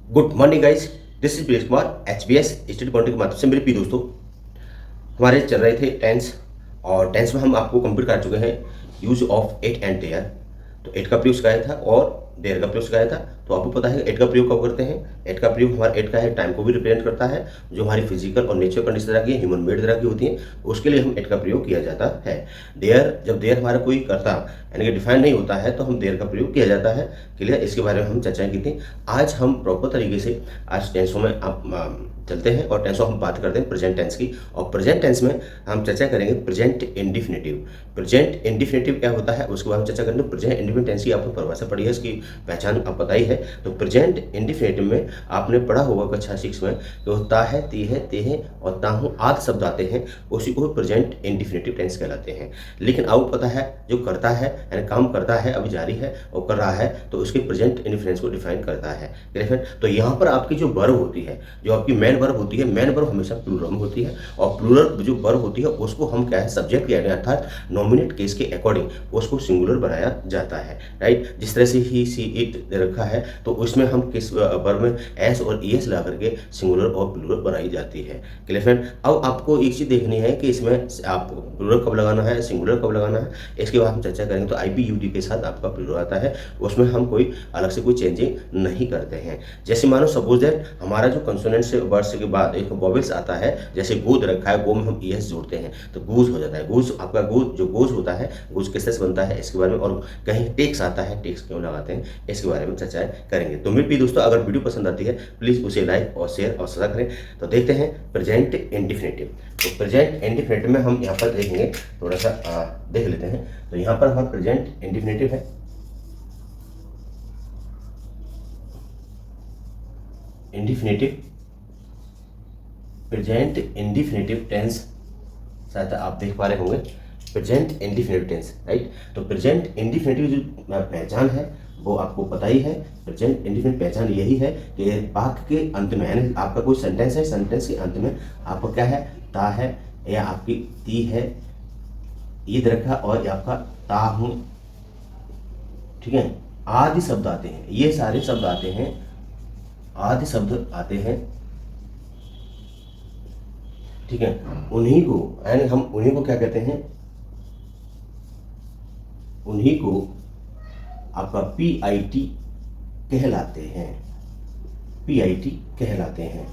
Good morning guys, this is Priyesh Kumar HBs study point के माध्यम से। मेरे प्रिय दोस्तों, हमारे चल रहे थे टेंस और टेंस में हम आपको कंप्लीट कर चुके हैं use of at and there. तो एट का प्रयोग सिखाया था और देयर का प्रयोग सिखाया था। तो आपको पता है एट का प्रयोग कब करते हैं। एट का प्रयोग हमारा एट का है टाइम को भी रिप्रेजेंट करता है, जो हमारी फिजिकल और नेचर कंडीशन तरह की ह्यूमन मेड तरह की होती है, उसके लिए हम एट का प्रयोग किया जाता है। देयर, जब देयर हमारा कोई करता यानी कि डिफाइन नहीं होता है तो हम देयर का प्रयोग किया जाता है। क्लियर, इसके बारे में हम चर्चा की थी। आज हम प्रॉपर तरीके से आज टेंसों में आप चलते हैं और टेंसों हम बात करते हैं प्रेजेंट टेंस की। और प्रेजेंट टेंस में हम चर्चा करेंगे प्रेजेंट इंडिफिनिटिव। प्रेजेंट इंडिफिनिटिव क्या होता है उसके बाद हम चर्चा करेंगे। प्रेजेंट इंडिफिनिटिव टेंस की आपने परिभाषा पढ़ी है, इसकी पहचान आप पता ही है। तो प्रेजेंट इंडिफिनिटिव में आपने पढ़ा होगा कक्षा 6 में कि वो ता है, ती है, ते है और ताहू आदि शब्द आते हैं, उसी को प्रेजेंट इंडिफिनिटिव टेंस कहलाते हैं। लेकिन आपको पता है जो करता है यानी काम करता है, अभी जारी है और कर रहा है, तो उसके प्रेजेंट इंडिफिनिटिव को डिफाइन करता है। तो यहाँ पर आपकी जो वर्ब होती है, जो आपकी मेन वर्ब होती है, मेन वर्ब हमेशा प्लूरल में होती है और प्लूरल जो वर्ब होती है उसको हम क्या है सब्जेक्ट यानी अर्थात नॉमिनेट केस के अकॉर्डिंग उसको सिंगुलर बनाया जाता है। राइट, जिस तरह से ही सी इट रखा है तो उसमें हम किस वर्ब में एस और ईएस ला करके सिंगुलर और प्लूरल बनाई जाती है। क्लियर फ्रेंड, अब आपको एक चीज देखनी है कि इसमें आप प्लूरल कब लगाना है, सिंगुलर कब लगाना है, इसके बाद हम चर्चा करेंगे। तो आईपीयूडी के साथ आपका प्लूरल आता है, उसमें हम कोई अलग से कोई चेंजिंग नहीं करते हैं। जैसे मानो सपोज दैट हमारा जो कंसोनेंट से वर्ड्स के बाद एक वॉवेल्स आता है, जैसे गोद रखा है, गो में हम ईएस जोड़ते हैं तो गूज हो जाता है। गूज आपका गूज जो गोज होता है, गूज किस तरह से बनता है इसके बारे में, और कहीं टेक्स आता है, टेक्स क्यों लगाते हैं इसके बारे में चर्चा करेंगे। तो मेरे प्रिय दोस्तों, अगर वीडियो पसंद आती है प्लीज उसे लाइक और शेयर और सब्सक्राइब करें। तो देखते हैं प्रेजेंट इंडिफिनिटिव। तो प्रेजेंट इंडिफिनिटिव में हम यहाँ पर देखेंगे, थोड़ा सा देख लेते हैं। तो यहाँ पर हमारा प्रेजेंट इंडिफिनिटिव है। इंडिफिनिटिव, प्रेजेंट इंडिफिनिटिव टेंस, शायद आप देख पा रहे होंगे प्रेजेंट इंडिफिनिटिव टेंस। राइट, तो प्रेजेंट इंडिफिनिटिव जो पहचान है वो आपको पता ही है। प्रेजेंट इंडिफिनिटिव पहचान यही है कि वाक्य के अंत में यानी आपका कोई सेंटेंस है, सेंटेंस के अंत में आपका क्या है, ता है या आपकी ती है, ईद रखा और आपका ता हूं, ठीक है, आदि शब्द आते हैं। ये सारे शब्द आते हैं, आदि शब्द आते हैं, ठीक है। उन्हीं को यानी हम उन्हीं को क्या कहते हैं, उन्हीं को आपका पीआईटी कहलाते हैं, पीआईटी कहलाते हैं।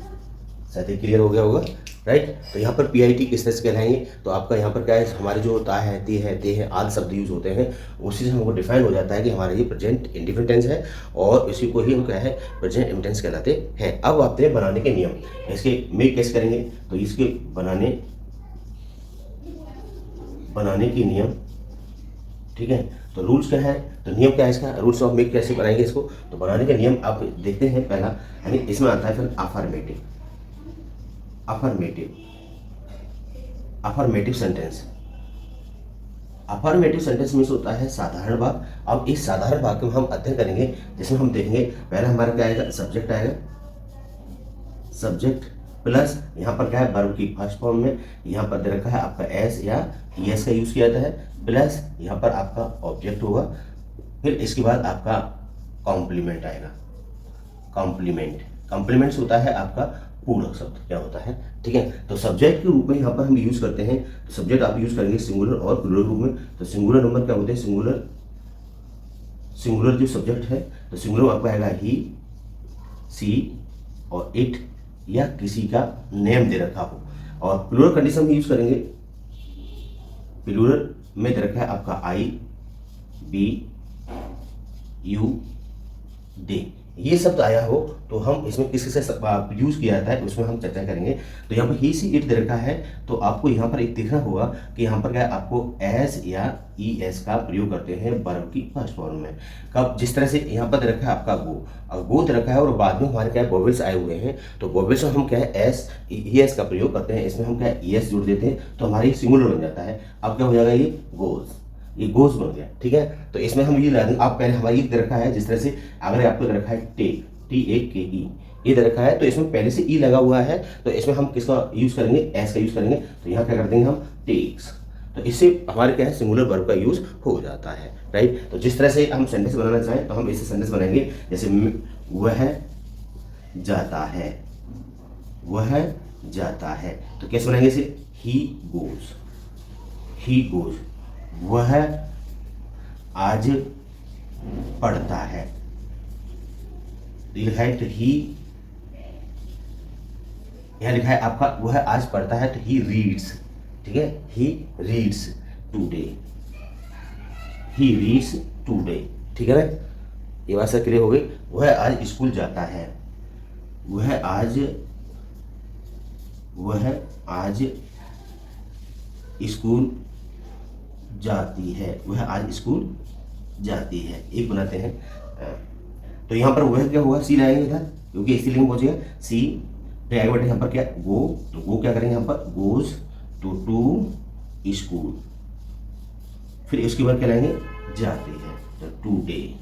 शायद क्लियर हो गया होगा। राइट, तो यहाँ पर पीआईटी किस तरह से कहलाएंगे, तो आपका यहाँ पर क्या है, हमारे जो ता है, ते है आदि शब्द यूज होते हैं, उसी से हमको डिफाइन हो जाता है कि हमारा ये प्रेजेंट इंडिफिनिटिव टेंस है और इसी को ही हम क्या है प्रेजेंट इंडिफिनिटिव टेंस कहलाते हैं। अब आते हैं बनाने के नियम। इसके मेक कैसे करेंगे, तो इसके बनाने के नियम, ठीक है। तो रूल्स क्या है, तो नियम क्या है इसका, रूल्स ऑफ मेक कैसे बनाएंगे इसको। तो बनाने के नियम आप देखते हैं। पहला यानी इसमें आता है फिर affirmative, affirmative sentence. Affirmative sentence means होता है साधारण वाक्य। अब इस साधारण वाक्य में हम अध्ययन करेंगे, जिसमें हम देखेंगे पहला हमारा क्या आएगा, सब्जेक्ट आएगा, सब्जेक्ट प्लस यहाँ पर क्या है वर्ब की फर्स्ट फॉर्म में यहाँ पर दे रखा है आपका एस या ईएस का यूज किया जाता है, प्लस यहाँ पर आपका ऑब्जेक्ट होगा, फिर इसके बाद आपका कॉम्प्लीमेंट आएगा। कॉम्प्लीमेंट्स होता है आपका पूरक शब्द क्या होता है, ठीक है। तो सब्जेक्ट के रूप में यहाँ पर हम यूज करते हैं। तो सब्जेक्ट आप यूज करेंगे सिंगुलर और प्लूरल रूप में। तो सिंगुलर नंबर क्या होते हैं, सिंगुलर जो सब्जेक्ट है तो सिंगुलर आपका आएगा ही, सी और इट या किसी का नेम दे रखा हो। और प्लूरल कंडीशन में यूज करेंगे, प्लूरल में दे रखा है आपका आई, बी, यू, दे, ये शब्द आया हो तो हम इसमें किस से यूज किया जाता है उसमें हम चर्चा करेंगे। तो यहाँ पर ही, सी, इट दे रखा है तो आपको यहाँ पर एक देखना होगा कि यहाँ पर क्या आपको एस या ई एस का प्रयोग करते हैं वर्ब की फर्स्ट फॉर्म में। कब, जिस तरह से यहाँ पर दे रखा है आपका गो, और गो दे रखा है और बाद में हमारे क्या वोवेल्स आए हुए हैं, तो वोवेल्स में हम क्या है एस ई एस का प्रयोग करते हैं। इसमें हम क्या ई एस जोड़ देते हैं तो हमारी सिंगुलर बन जाता है। अब क्या हो जाएगा, ये गोज, ये गोज बन गया, ठीक है। तो इसमें हम ये ला देंगे, आप पहले हमारी दे रखा है जिस तरह से अगर आपको दे रखा है टेक, TAKE ये दे रखा है तो इसमें पहले से ई लगा हुआ है, तो इसमें हम किसका यूज करेंगे, एस का यूज करेंगे। तो यहाँ क्या कर देंगे हम टेक्स, तो इससे हमारे क्या है सिंगुलर वर्ब का यूज हो जाता है। राइट, तो जिस तरह से हम सेंटेंस बनाना चाहें तो हम इससे सेंटेंस बनाएंगे। जैसे वह जाता है, वह जाता है। तो कैसे बनाएंगे इसे? ही गोज, ही गोज, वह आज पढ़ता है। तो ये लिखा है तो ही, यहाँ लिखा है आपका वह आज पढ़ता है, तो ही रीड्स, ठीक है, he reads today, he reads today, ठीक है ना। ये बात सब क्लियर हो गई। वह आज स्कूल जाता है, वह आज स्कूल जाती है, वह आज स्कूल जाती है। एक बनाते हैं, तो यहाँ पर वह क्या हुआ? सी लाएंगे इधर, क्योंकि स्त्रीलिंग पहुंचेगा। सी तो आगे बढ़े, यहाँ पर क्या? गो, तो गो क्या करेंगे यहाँ पर? Goes to school. फिर इसके बाद क्या लाएंगे? जाते हैं, तो टूडे।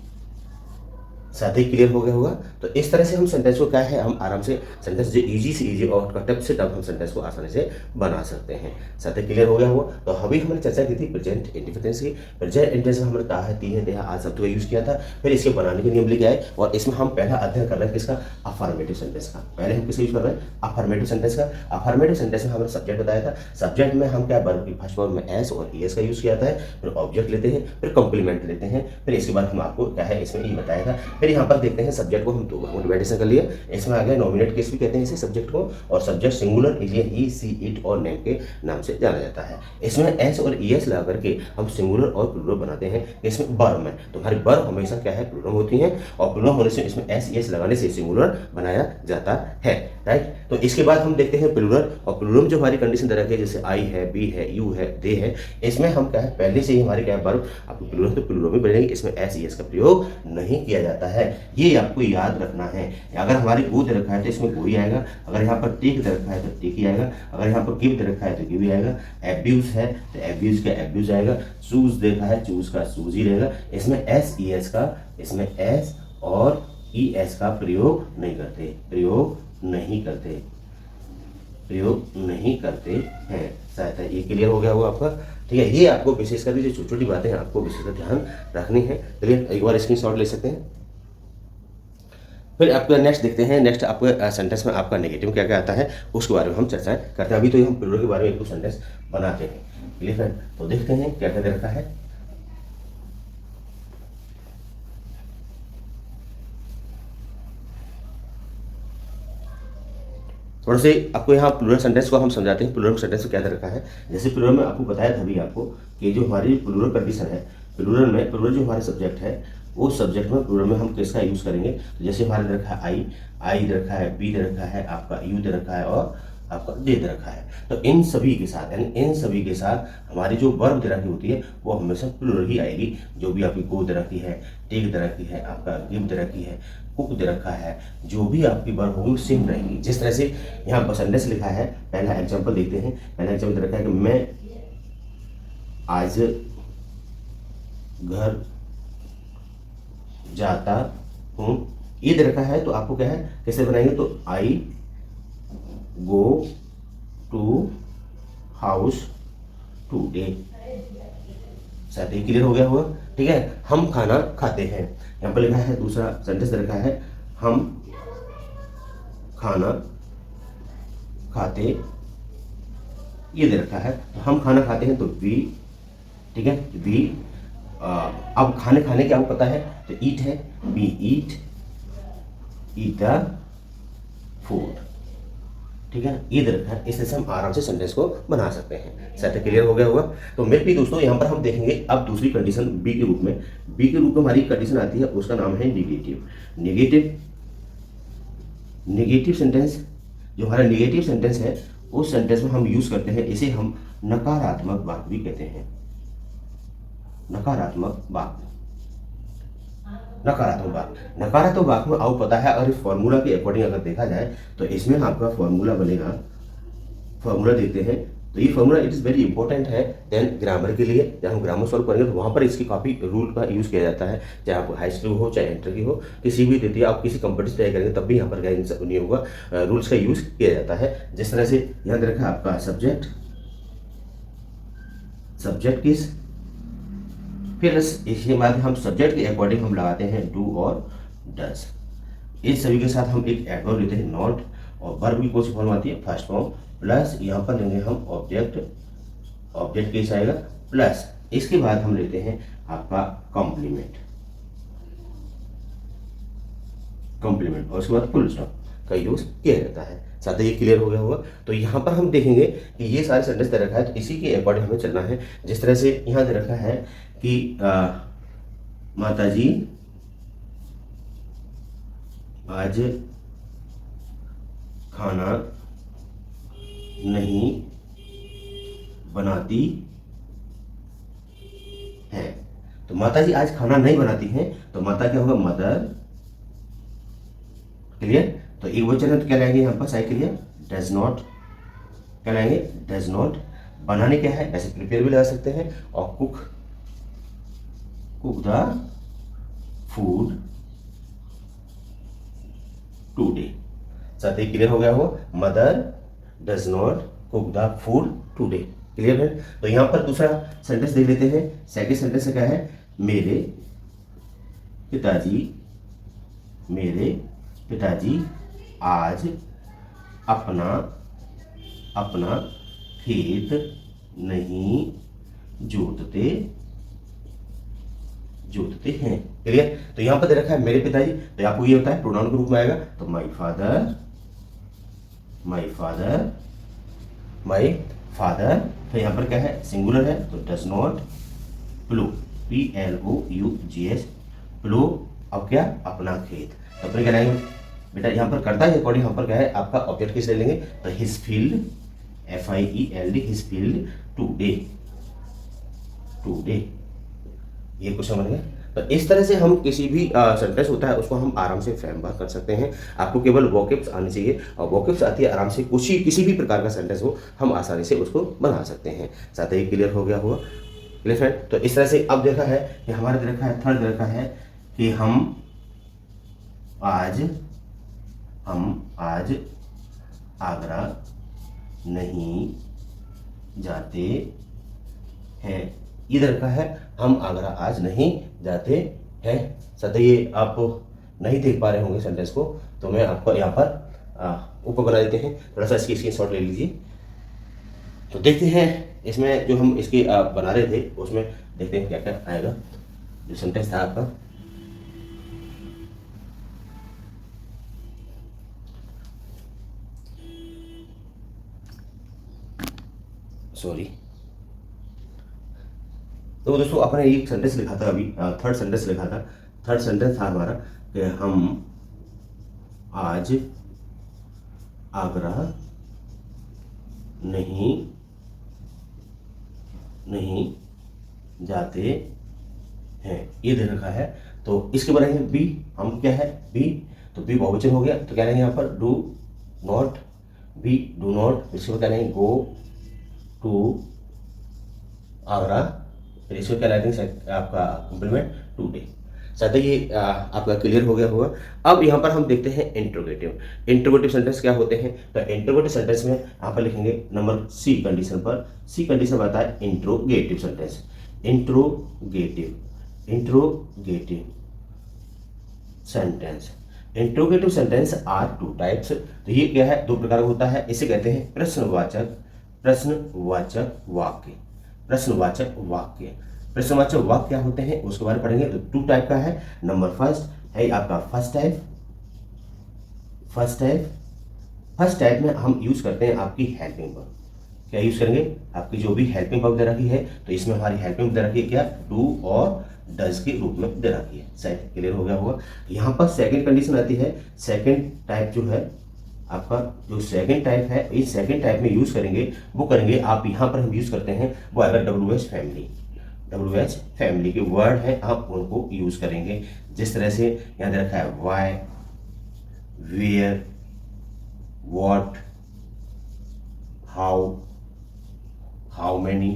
साथ ही क्लियर हो गया होगा। तो इस तरह से हम सेंटेंस को क्या है, हम आराम से सेंटेंस जो इजी से इजी और टफ से टफ हम सेंटेंस को आसानी से बना सकते हैं। साथ ही क्लियर हो गया होगा। तो अभी हमने चर्चा की थी प्रेजेंट इंडिफिनिट्स की। प्रेजेंट इंडिफिनिट्स में हमने कहा है ती है, देहा, आज, शब्द का यूज किया था। फिर इसके बनाने के नियम लेके आए, और इसमें हम पहला अध्ययन कर रहे हैं किसका? अफर्मेटिव सेंटेंस का। पहले हम किसका यूज कर रहे हैं? अफर्मेटिव सेंटेंस का। अफर्मेटिव सेंटेंस में हमने सब्जेक्ट बताया था। सब्जेक्ट में हम क्या, वर्ब की फर्स्ट फॉर्म में एस और ईएस का यूज किया था। फिर ऑब्जेक्ट लेते हैं, फिर कॉम्प्लीमेंट लेते हैं, फिर इसके बाद हम आपको क्या है इसमें ये बताया था। फिर यहाँ पर देखते हैं सब्जेक्ट को हम दो भागों में डिवाइडेशन कर लिए। इसमें आ गया नॉमिनेट केस भी कहते हैं इसे सब्जेक्ट को, और सब्जेक्ट सिंगुलर इसलिए ही, सी, इट और नेम के नाम से जाना जाता है। इसमें एस और ईएस लगा करके हम सिंगुलर और प्लूरल बनाते हैं। इसमें वर्ब में तो हमारी वर्ब हमेशा क्या है? प्लूरल होती है, और प्लूरल होने से इसमें एस ईएस लगाने से सिंगुलर बनाया जाता है, राइट। तो इसके बाद हम देखते हैं प्लूरल, और प्लूरल में जो हमारी कंडीशन दे रखी है, जैसे आई है, बी है, यू है, दे है, इसमें हम क्या है पहले से ही हमारी क्या है वर्ब आपको प्लूरल तो प्लूरल में बनेगी। इसमें एस ईएस का प्रयोग नहीं किया जाता है, ये आपको याद रखना है। अगर हमारी गो दे रखा है तो इसमें गो ही आएगा, अगर यहाँ पर टेक दे रखा है तो टेक ही आएगा, अगर यहाँ पर गिव दे रखा है तो गिव ही आएगा, एब्यूज है तो एब्यूज का एब्यूज आएगा, चूज दे रखा है चूज का चूज ही रहेगा। इसमें एस ई एस का, इसमें एस और ई एस का प्रयोग नहीं करते, प्रयोग नहीं करते हैं। शायद ये क्लियर हो गया होगा आपका, ठीक है। ये आपको विशेष कर जो छोटी छोटी बातें हैं आपको विशेष ध्यान रखनी है। चलिए एक बार स्क्रीनशॉट ले सकते हैं। फिर आपका नेक्स्ट देखते हैं, नेक्स्ट आपके सेंटेंस में आपका नेगेटिव क्या क्या आता है उसके बारे में हम चर्चा करते हैं। अभी तो हम प्लूरल के बारे में एक सेंटेंस बनाते हैं, क्लियर फ्रेंड। तो देखते हैं क्या क्या दे रखा है। थोड़ा से आपको यहाँ प्लूरल सेंटेंस को हम समझाते हैं। प्लूरल सेंटेंस में क्या दे रखा है, जैसे प्लूरल में आपको बताया था अभी आपको कि जो हमारी प्लूरल कंडीशन है, प्लूरल में प्लूरल जो हमारे सब्जेक्ट है वो सब्जेक्ट में प्लूरल में हम किसका यूज करेंगे। तो जैसे हमारे दे रखा है आई दे रखा है, बी दे रखा है, आपका यू दे रखा है और आपका दे रखा है। तो इन सभी के साथ यानी इन सभी के साथ हमारी जो वर्ब दे रखी होती है वो हमेशा प्लूरल ही आएगी। जो भी आपकी गो दे रखी है, टेक दे रखी है, आपका गिव दे रखी है, कुक दे रखा है, जो भी आपकी वर्ब होगी सेम रहेगी। जिस तरह से यहाँ पर सेंटेंस लिखा है, पहला एग्जाम्पल देखते हैं। पहला एग्जाम्पल दे रखा है कि मैं आज घर जाता हूँ, ये दे रखा है। तो आपको क्या है कैसे बनाएंगे, तो आई गो टू हाउस टुडे। शायद ये क्लियर हो गया होगा, ठीक है। हम खाना खाते हैं, यहाँ पर लिखा है दूसरा सेंटेंस दे रखा है हम खाना खाते, ये दे रखा है। तो हम खाना खाते हैं तो वी, ठीक है, वी। अब खाने खाने की आपको पता है तो ईट है, वी ईट द फूड, ठीक है। ये दे रखा है, इस तरह से हम आराम से सेंटेंस को बना सकते हैं। शायद क्लियर हो गया होगा। तो मेरे भी दोस्तों यहाँ पर हम देखेंगे अब दूसरी कंडीशन बी के रूप में। बी के रूप में हमारी कंडीशन आती है, उसका नाम है निगेटिव। निगेटिव सेंटेंस, जो हमारा निगेटिव सेंटेंस है उस सेंटेंस में हम यूज करते हैं, इसे हम नकारात्मक वाक्य भी कहते हैं। नकारात्मक वाक्य, नकारात्मक वाक्य में आपको पता है, अगर फॉर्मूला के अकॉर्डिंग अगर देखा जाए तो इसमें आपका फॉर्मूला बनेगा। फॉर्मूला देखते हैं तो ये formula it is very important है देन ग्रामर के लिए। जब हम ग्रामर सॉल्व करेंगे तो वहाँ पर इसकी काफ़ी रूल का यूज़ किया जाता है, चाहे आप हाई स्कूल हो चाहे इंटर की हो, किसी भी देती है। आप किसी कंपटीशन तैयारी करेंगे तब भी यहाँ पर नहीं होगा, रूल्स का यूज़ किया जाता है। जिस तरह से यहाँ रखा आपका सब्जेक्ट किस, फिर इसके बाद हम सब्जेक्ट के अकॉर्डिंग हम लगाते हैं डू और डज। इस सभी के साथ हम एक एडवर्ब लेते हैं नॉट, और वर्ब की कौन सी फॉर्म आती है, फर्स्ट फॉर्म, प्लस यहाँ पर लेंगे हम ऑब्जेक्ट, ऑब्जेक्ट कैसे आएगा, प्लस इसके बाद हम लेते हैं आपका कॉम्प्लीमेंट, कॉम्प्लीमेंट, और उसके बाद फुल स्टॉप का यूज किया जाता है। साथ ही ये क्लियर हो गया होगा। तो यहाँ पर हम देखेंगे कि ये सारे सेंटेंस दे रखा है, तो इसी के अकॉर्डिंग हमें चलना है। जिस तरह से यहाँ दे रखा है कि माताजी आज खाना नहीं बनाती है, तो माताजी आज खाना नहीं बनाती हैं, तो माता क्या होगा, मदर, क्लियर। तो एक वचन है तो क्या लाएंगे यहाँ पर साइकिल, डज नॉट, क्या लाएंगे, डज नॉट। बनाने क्या है, ऐसे प्रिपेयर भी लगा सकते हैं, और cook, cook the food today. साथ ही क्लियर हो गया हो, mother does not cook the food today, clear है। तो यहाँ पर दूसरा सेंटेंस देख लेते हैं। सेकंड सेंटेंस क्या है, मेरे पिताजी, मेरे पिताजी आज अपना अपना खेत नहीं जोतते जोतते हैं, क्लियर। तो यहाँ पर दे रखा है मेरे पिताजी, तो आपको ये होता है प्रोनाउन के रूप में आएगा, तो my father, my father, my father. तो यहाँ पर क्या है, सिंगुलर है, तो डज नॉट प्लो, PLOUGS, प्लो, अब क्या, अपना खेत। तो अपने क्या लाएंगे बेटा, यहाँ पर करता है अकॉर्डिंग, यहाँ पर क्या है आपका ऑब्जेक्ट किस ले लेंगे, तो his field, FIELD, his field today, today, ये कुछ समझ गए। तो इस तरह से हम किसी भी सेंटेंस होता है उसको हम आराम से फ्रेम वर्क कर सकते हैं। आपको केवल वोकैब्स आनी चाहिए, और वोकैब्स आती है आराम से कुछ ही किसी भी प्रकार का सेंटेंस हो हम आसानी से उसको बना सकते हैं। साथ ही क्लियर हो गया होगा, क्लियर फ्रेंड। तो इस तरह से अब देखा है कि हमारे दे रखा है, थर्ड दे रखा है कि हम आज आगरा नहीं जाते हैं, इधर का है हम आगरा आज नहीं जाते हैं। सत्य ये आप नहीं देख पा रहे होंगे सेंटेंस को, तो मैं आपको यहाँ पर ऊपर बना देते हैं, थोड़ा सा इसकी स्क्रीनशॉट ले लीजिए। तो देखते हैं इसमें जो हम इसकी बना रहे थे उसमें देखते हैं क्या क्या आएगा। जो सेंटेंस था आपका, सॉरी, तो दोस्तों आपने एक सेंटेंस लिखा था अभी, थर्ड सेंटेंस लिखा था। थर्ड सेंटेंस था हमारा कि हम आज आगरा नहीं जाते हैं, ये दे रखा है। तो इसके बनाएंगे बी, हम क्या है बी, तो बी बहुवचन हो गया, तो क्या लेंगे यहाँ पर do not, be do not. इसके बाद क्या लेंगे गो टू आगरा, फिर इसको क्या लेंगे आपका कॉम्प्लीमेंट टुडे। शायद ये आपका क्लियर हो गया होगा। अब यहाँ पर हम देखते हैं इंट्रोगेटिव। इंट्रोगेटिव सेंटेंस क्या होते हैं, तो इंट्रोगेटिव सेंटेंस में यहाँ पर लिखेंगे नंबर सी कंडीशन पर। सी कंडीशन आता है interrogative sentence, interrogative sentence. Interrogative sentence are two types. तो ये क्या है, दो प्रकार का होता है। इसे कहते हैं प्रश्नवाचक वाक्य, प्रश्नवाचक वाक्य। प्रश्नवाचक वाक्य क्या होते हैं उसके बारे में पढ़ेंगे। तो टू टाइप का है। नंबर फर्स्ट है आपका फर्स्ट टाइप में हम यूज करते हैं आपकी हेल्पिंग वर्ब। क्या यूज करेंगे, आपकी जो भी हेल्पिंग वर्ब दे रखी है, तो इसमें हमारी हेल्पिंग दे रखी है क्या, डू और डज के रूप में दे रखी है। शायद क्लियर हो गया होगा। यहाँ पर सेकंड कंडीशन आती है। सेकंड टाइप जो है आपका, जो सेकंड टाइप है, इस सेकंड टाइप में यूज करेंगे वो करेंगे आप यहाँ पर हम यूज करते हैं वो अगर WH फैमिली के वर्ड है आप उनको यूज करेंगे। जिस तरह से यहाँ दे रखा है why, where, what, how many,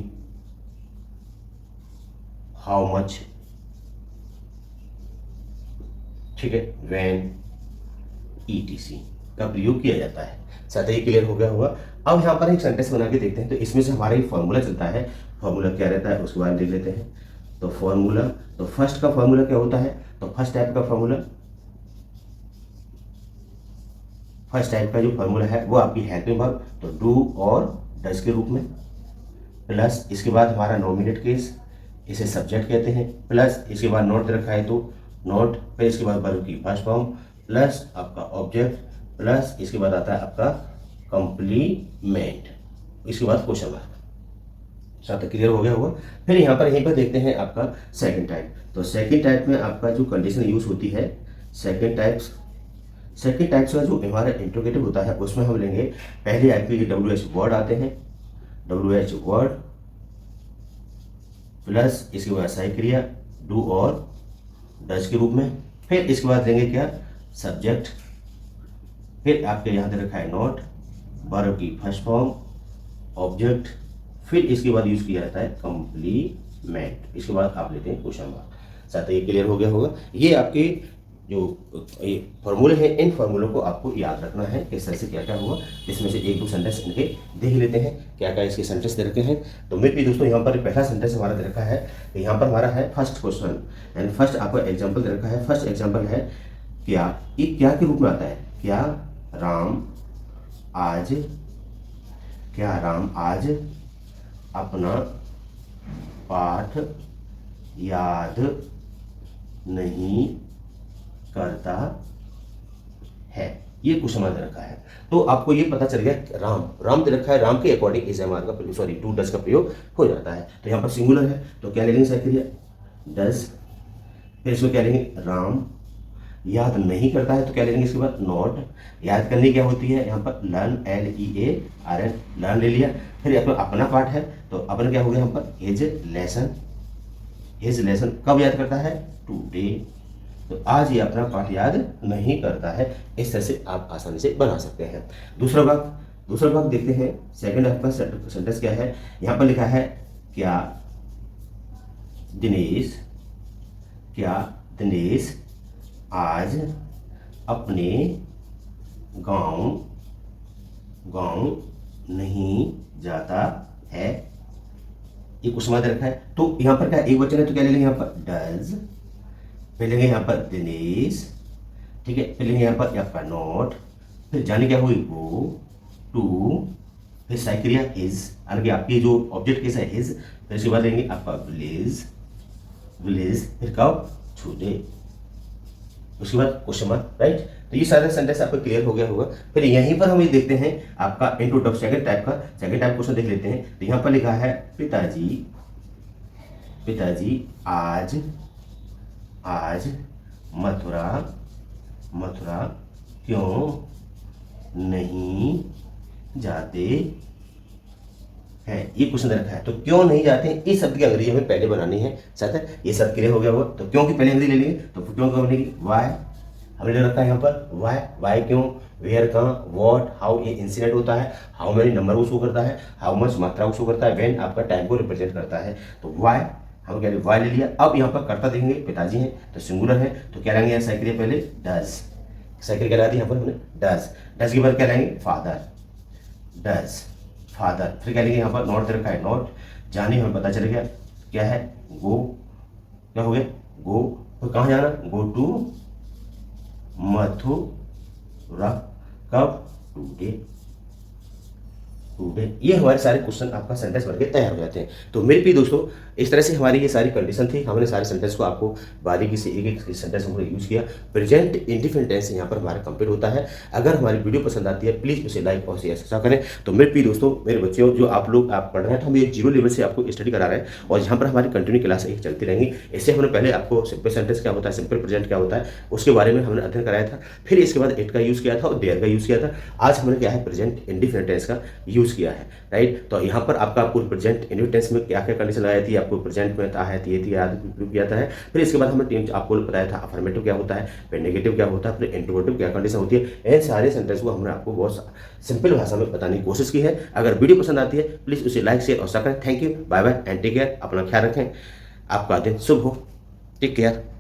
how much, ठीक है, व्हेन, ETC का प्रयोग किया जाता है। साथ ही क्लियर हो गया होगा। अब यहाँ पर एक सेंटेंस बना के देखते हैं। तो इसमें से हमारा एक फॉर्मूला चलता है। फॉर्मूला क्या रहता है उसके बारे में देख लेते हैं। तो फॉर्मूला, तो फर्स्ट का फॉर्मूला क्या होता है, तो फर्स्ट टाइप का फॉर्मूला फर्स्ट टाइप का जो फॉर्मूला है वो आपकी हेल्पिंग वर्ब, तो डू और डज के रूप में, प्लस इसके बाद हमारा नॉमिनेट केस, इसे सब्जेक्ट कहते हैं, प्लस इसके बाद नोट रखा है तो नोट, फिर इसके बाद वर्ब की फर्स्ट फॉर्म, प्लस आपका ऑब्जेक्ट, प्लस इसके बाद आता है आपका कंप्लीमेंट, इसके बाद क्वेश्चन मार्क। साथ क्लियर हो गया होगा। फिर यहाँ पर यहीं पर देखते हैं आपका सेकंड टाइप। तो सेकंड टाइप में आपका जो कंडीशन यूज होती है, सेकंड टाइप्स का जो हमारा इंट्रोगेटिव होता है उसमें हम लेंगे पहले आपके ये WH वर्ड आते हैं, WH वर्ड प्लस इसके बाद सहायक क्रिया डू और डज के रूप में, फिर इसके बाद लेंगे क्या सब्जेक्ट, फिर आपके यहाँ दे रखा है नोट, वर्ब की फर्स्ट फॉर्म, ऑब्जेक्ट, फिर इसके बाद यूज किया जाता है कंप्लीमेंट, इसके बाद आप लेते हैं क्वेश्चन मार्क। साथ ही क्लियर हो गया होगा। ये आपके जो ये फॉर्मूले हैं, इन फॉर्मूलों को आपको याद रखना है किस तरह से क्या क्या होगा। इसमें से एक दो सेंटेंस इनके देख लेते हैं क्या क्या इसके सेंटेंस दे रखे हैं। तो मेरे भी दोस्तों यहाँ पर पहला सेंटेंस हमारा दे रखा है, तो यहाँ पर हमारा है फर्स्ट क्वेश्चन एंड फर्स्ट आपको एग्जाम्पल दे रखा है। फर्स्ट एग्जाम्पल है क्या, ये क्या के रूप में आता है, क्या राम आज अपना पाठ याद नहीं करता है, ये क्वेश्चन दे रखा है। तो आपको ये पता चल गया राम दे रखा है, राम के अकॉर्डिंग इज एम आर का टू डज का प्रयोग हो जाता है। तो यहाँ पर सिंगुलर है तो क्या लेंगे सहायक क्रिया डज, फिर इसमें क्या लेंगे राम याद नहीं करता है तो क्या लेंगे इसके बाद नॉट, याद करनी क्या होती है यहाँ पर लर्न, LEARN, लर्न ले लिया। फिर अपना पाठ है तो अपन क्या हो गया यहाँ पर हिज लेसन कब याद करता है टुडे, तो आज ये अपना पाठ याद नहीं करता है। इस तरह से आप आसानी से बना सकते हैं। दूसरा भाग देखते हैं। सेकंड आपका सेंटेंस क्या है, यहाँ पर लिखा है क्या दिनेश आज अपने गांव नहीं जाता है, ये क्वेश्चन दे रखा है। तो यहाँ पर क्या एक वचन है तो क्या लेंगे यहाँ पर डज, फिर लेंगे यहाँ पर दिनेश, ठीक है, फिर लेंगे यहाँ पर आपका नोट, फिर जाने क्या हुई गो टू, फिर सहायक क्रिया हिज, आगे आपकी जो ऑब्जेक्ट केस है हिज, फिर इसके बाद लेंगे आपका विलेज, फिर कब टुडे, उसके बाद क्वेश्चन मार्क, राइट। तो ये सारे सेंटेंस आपको क्लियर हो गया होगा। फिर यहीं पर हम ये देखते हैं आपका इंट्रोडक्शन सेकंड टाइप क्वेश्चन देख लेते हैं। तो यहाँ पर लिखा है पिताजी आज मथुरा क्यों नहीं जाते हैं, ये क्वेश्चन रखा है। तो क्यों नहीं जाते हैं, इस शब्द की अंग्रेजी हमें पहले बनानी है। साथ है ये शब्द क्लियर हो गया होगा। तो क्यों की पहले अंग्रेजी ले लेंगे, तो क्यों कब बनेगी वाई, हमने ले रखा है यहाँ पर वाई क्यों, वेयर कहाँ, व्हाट, हाउ ये इंसिडेंट होता है, हाउ मेनी नंबर को शो करता है, हाउ मच मात्रा को शो करता है, व्हेन आपका टाइम को रिप्रेजेंट करता है। तो वाई हम कह रहे वाई ले लिया। अब यहाँ पर कर्ता देखेंगे पिताजी हैं तो सिंगुलर है तो क्या लेंगे सहायक क्रिया पहले डज, सहायक क्रिया क्या दी यहाँ पर हमने डज के बाद क्या लेंगे फादर, फिर क्या लेंगे यहाँ पर नॉट दे रखा है नॉट, जाने हमें पता चल गया क्या है गो, क्या हो गया गो, तो कहाँ जाना गो टू मथुरा, कब टुडे। ये हमारे सारे क्वेश्चन आपका सेंटेंस भर के तैयार हो जाते हैं। तो मेरे प्रिय दोस्तों इस तरह से हमारी ये सारी कंडीशन थी। हमने सारे सेंटेंस को आपको बारीकी से एक सेंटेंस हमने यूज किया। प्रेजेंट इंडिफिनिट टेंस यहाँ पर हमारा कंप्लीट होता है। अगर हमारी वीडियो पसंद आती है प्लीज़ उसे लाइक और शेयर करें। तो मेरे प्रिय दोस्तों मेरे बच्चों जो आप लोग आप पढ़ रहे हैं तो हम एक 0 लेवल से आपको स्टडी करा रहे हैं और यहाँ पर हमारी कंटिन्यू क्लास एक चलती रहेंगी। इससे हमने पहले आपको सिंपल सेंटेंस क्या होता है, सिंपल प्रेजेंट क्या होता है उसके बारे में हमने अध्ययन कराया था। फिर इसके बाद इट का यूज़ किया था और देयर का यूज़ किया था। आज हमने क्या है प्रेजेंट इंडिफिनिट टेंस का यूज़ किया है, राइट। तो यहाँ पर आपका पूर्ण प्रेजेंट इंडिफिनिट टेंस में क्या क्या कंडीशन आई थी, आपको प्रेजेंट में है थी याद किया था है। फिर इसके बाद हमने आपको बताया था अफर्मेटिव क्या होता है, फिर नेगेटिव क्या होता है, फिर इंट्रोगेटिव क्या कंडीशन होती है। इन सारे सेंटेंस को हमने आपको बहुत सिंपल भाषा में बताने की कोशिश की है। अगर वीडियो पसंद आती है प्लीज़ उसे लाइक शेयर और सब्सक्राइब करें। Thank you, bye bye and take care. अपना ख्याल रखें, आपका दिन शुभ हो, टेक केयर।